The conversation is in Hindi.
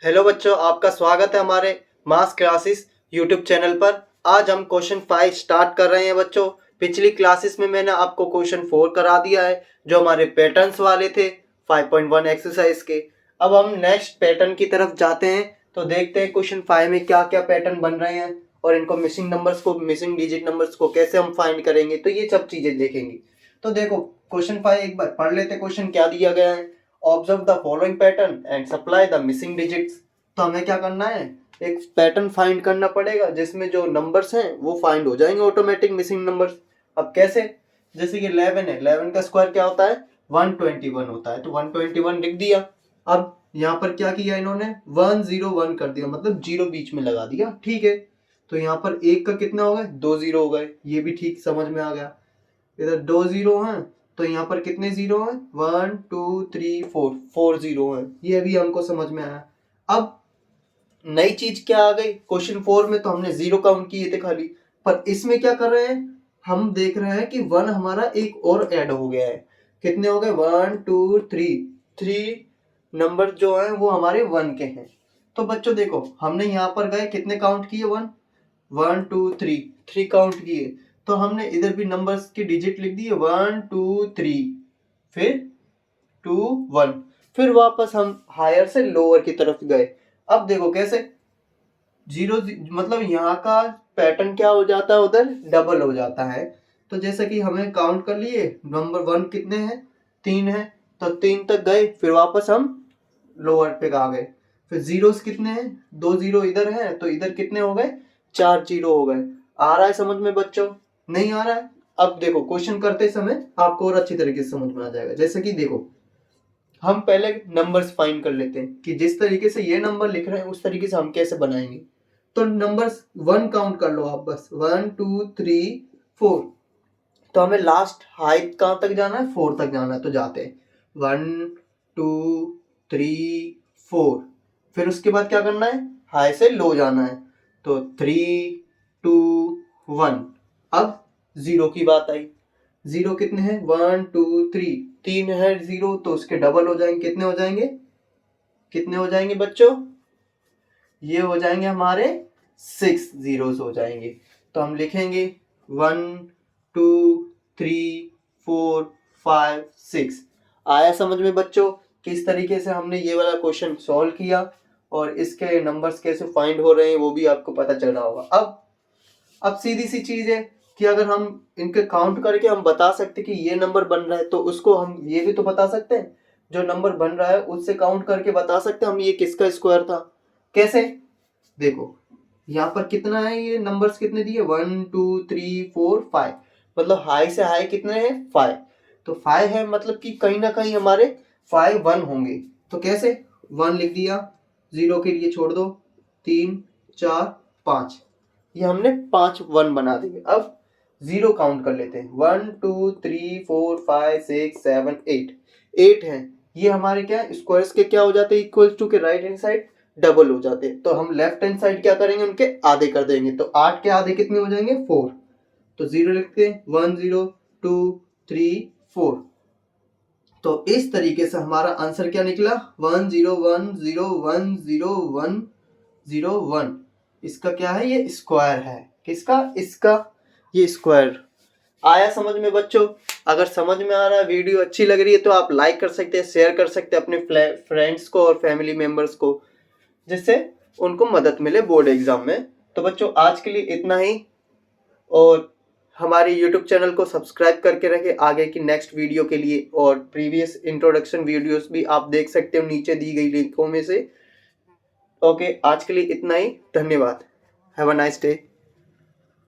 हेलो बच्चों, आपका स्वागत है हमारे मास क्लासेस यूट्यूब चैनल पर। आज हम क्वेश्चन 5 स्टार्ट कर रहे हैं बच्चों। पिछली क्लासेस में मैंने आपको क्वेश्चन 4 करा दिया है जो हमारे पैटर्न्स वाले थे 5.1 एक्सरसाइज के। अब हम नेक्स्ट पैटर्न की तरफ जाते हैं तो देखते हैं क्वेश्चन 5 में क्या क्या पैटर्न बन रहे हैं और इनको मिसिंग डिजिट नंबर्स को कैसे हम फाइंड करेंगे, तो ये सब चीजें देखेंगे। तो देखो क्वेश्चन 5 एक बार पढ़ लेते। क्वेश्चन क्या दिया गया है, observe the following pattern and supply the missing digits. तो हमें क्या करना है, एक पैटर्न फाइंड करना पड़ेगा जिसमें जो नंबर्स हैं वो फाइंड हो जाएंगे ऑटोमेटिक मिसिंग नंबर्स। अब कैसे, जैसे कि 11 है, 11 का स्क्वायर क्या होता है 121 होता है, तो 121 लिख दिया। अब यहाँ पर क्या किया इन्होंने 101 कर दिया, मतलब जीरो बीच में लगा दिया, ठीक है। तो यहाँ पर एक का कितना हो गए 2 जीरो हो गए, ये भी ठीक समझ में आ गया। इधर 2 जीरो हैं तो यहाँ पर कितने जीरो हैं 1 2 3 4, 4 जीरो हैं, ये भी हमको समझ में आया। अब नई चीज क्या आ गई, क्वेश्चन 4 में तो हमने जीरो काउंट किए थे खाली, पर इसमें क्या कर रहे हैं, हम देख रहे हैं कि 1 हमारा एक और ऐड हो गया है। कितने हो गए 1 2 3, 3 नंबर जो हैं वो हमारे 1 के हैं। तो बच्चों देखो हमने यहाँ पर गए कितने काउंट किए 1 1 2 3, 3 काउंट किए। तो हमने इधर भी नंबर्स की डिजिट लिख दी है 1 2 3, फिर 2 1, फिर वापस हम हायर से लोअर की तरफ गए। अब देखो कैसे जीरो, मतलब यहाँ का पैटर्न क्या हो जाता है उधर डबल हो जाता है। तो जैसे कि हमें काउंट कर लिए नंबर 1 कितने हैं 3 है, तो 3 तक गए, फिर वापस हम लोअर पे आ गए। फिर जीरोस कितने हैं 2 जीरो इधर है, तो इधर कितने हो गए 4 जीरो हो गए। आ रहा है समझ में बच्चों, नहीं आ रहा है? अब देखो क्वेश्चन करते समय आपको और अच्छी तरीके से समझ में आ जाएगा। जैसे कि देखो हम पहले नंबर्स फाइंड कर लेते हैं कि जिस तरीके से ये नंबर लिख रहे हैं उस तरीके से हम कैसे बनाएंगे। तो नंबर्स 1 काउंट कर लो आप, बस 1 2 3 4। तो हमें लास्ट हाइट कहाँ तक जाना है 4 तक जाना है, तो जाते हैं 1 2 3 4। फिर उसके बाद क्या करना है, हाई से लो जाना है, तो 3 2 1। अब जीरो की बात आई, जीरो कितने हैं 1 2 3, 3 है जीरो तो उसके डबल हो जाएंगे, कितने हो जाएंगे, कितने हो जाएंगे बच्चों, ये हो जाएंगे हमारे 6 जीरोस हो जाएंगे। तो हम लिखेंगे 1 2 3 4 5 6। आया समझ में बच्चों किस तरीके से हमने ये वाला क्वेश्चन सॉल्व किया और इसके नंबर्स कैसे फाइंड हो रहे हैं वो भी आपको पता चल रहा होगा। अब सीधी सी चीज है कि अगर हम इनके काउंट करके हम बता सकते कि ये नंबर बन रहा है, तो उसको हम ये भी तो बता सकते हैं जो नंबर बन रहा है उससे काउंट करके बता सकते हैं हम ये किसका स्क्वायर था। कैसे, देखो यहाँ पर कितना है, ये नंबर्स कितने दिए 1 2 3 4 5, मतलब हाई से हाई कितने हैं 5। तो 5 है मतलब कि कहीं ना कहीं हमारे 5 1 होंगे। तो कैसे 1 लिख दिया, जीरो के लिए छोड़ दो, 3 4 5, ये हमने 5 1 बना दिए। अब जीरो काउंट कर लेते हैं 1 2 3 4 5 6 7 8, 8 हैं। ये हमारे क्या स्क्वायर्स के क्या हो जाते हैं इक्वल टू के राइट हैंड साइड डबल हो जाते हैं, तो हम लेफ्ट हैंड साइड क्या करेंगे उनके आधे कर देंगे। तो 8 के आधे कितने हो जाएंगे 4, तो जीरो लिखते हैं 1 0 2 3 4। तो इस तरीके से हमारा आंसर क्या निकला 1 0 1 0 1 0 1 0 1। इसका क्या है, ये स्क्वायर है, किसका, इसका, ये स्क्वायर। आया समझ में बच्चों? अगर समझ में आ रहा है, वीडियो अच्छी लग रही है तो आप लाइक कर सकते हैं, शेयर कर सकते हैं अपने फ्रेंड्स को और फैमिली मेंबर्स को, जिससे उनको मदद मिले बोर्ड एग्जाम में। तो बच्चों आज के लिए इतना ही, और हमारे YouTube चैनल को सब्सक्राइब करके रखें आगे की नेक्स्ट वीडियो के लिए, और प्रीवियस इंट्रोडक्शन वीडियोस भी आप देख सकते हो नीचे दी गई लिंकों में से। ओके, आज के लिए इतना ही, धन्यवाद, हैव अ नाइस डे।